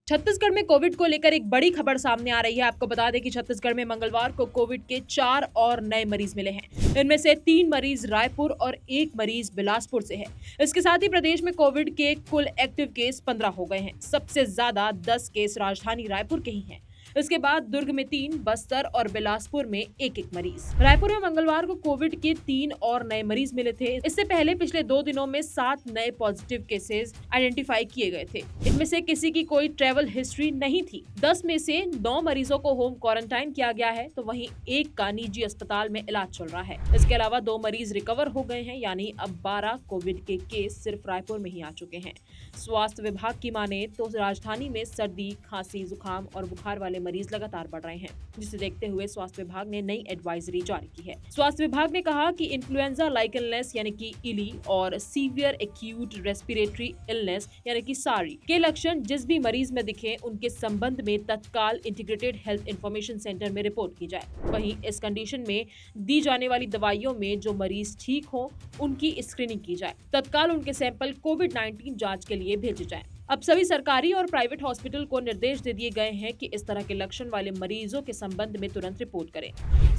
छत्तीसगढ़ में कोविड को लेकर एक बड़ी खबर सामने आ रही है। आपको बता दें कि छत्तीसगढ़ में मंगलवार को कोविड के 4 और नए मरीज मिले हैं। इनमें से 3 मरीज रायपुर और 1 मरीज बिलासपुर से है। इसके साथ ही प्रदेश में कोविड के कुल एक्टिव केस 15 हो गए हैं। सबसे ज्यादा 10 केस राजधानी रायपुर के ही हैं। इसके बाद दुर्ग में 3, बस्तर और बिलासपुर में एक मरीज। रायपुर में मंगलवार को कोविड के 3 और नए मरीज मिले थे। इससे पहले पिछले 2 दिनों में 7 नए पॉजिटिव केसेस आइडेंटिफाई किए गए थे। इनमें से किसी की कोई ट्रैवल हिस्ट्री नहीं थी। 10 में से 9 मरीजों को होम क्वारंटाइन किया गया है, तो वहीं एक का निजी अस्पताल में इलाज चल रहा है। इसके अलावा 2 मरीज रिकवर हो गए हैं, यानी अब 12 कोविड के केस सिर्फ रायपुर में ही आ चुके हैं। स्वास्थ्य विभाग की माने तो राजधानी में सर्दी, खांसी, जुकाम और बुखार वाले मरीज लगातार बढ़ रहे हैं, जिसे देखते हुए स्वास्थ्य विभाग ने नई एडवाइजरी जारी की है। स्वास्थ्य विभाग ने कहा कि इन्फ्लुएंजा लाइक इलनेस यानी कि इली और सीवियर एक्यूट रेस्पिरेटरी इलनेस यानी कि सारी के लक्षण जिस भी मरीज में दिखे, उनके संबंध में तत्काल इंटीग्रेटेड हेल्थ इंफॉर्मेशन सेंटर में रिपोर्ट की जाए। वहीं इस कंडीशन में दी जाने वाली दवाइयों में जो मरीज ठीक हो, उनकी स्क्रीनिंग की जाए। तत्काल उनके सैंपल कोविड-19 जांच के लिए भेजे जाएं। अब सभी सरकारी और प्राइवेट हॉस्पिटल को निर्देश दे दिए गए हैं कि इस तरह के लक्षण वाले मरीजों के संबंध में तुरंत रिपोर्ट करें।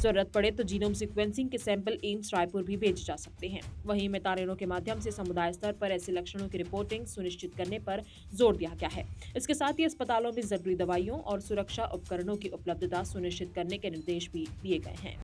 जरूरत पड़े तो जीनोम सीक्वेंसिंग के सैंपल एम्स रायपुर भी भेजे जा सकते हैं। वहीं मेतारेनों के माध्यम से समुदाय स्तर पर ऐसे लक्षणों की रिपोर्टिंग सुनिश्चित करने पर जोर दिया गया है। इसके साथ ही अस्पतालों में जरूरी दवाइयों और सुरक्षा उपकरणों की उपलब्धता सुनिश्चित करने के निर्देश भी दिए गए हैं।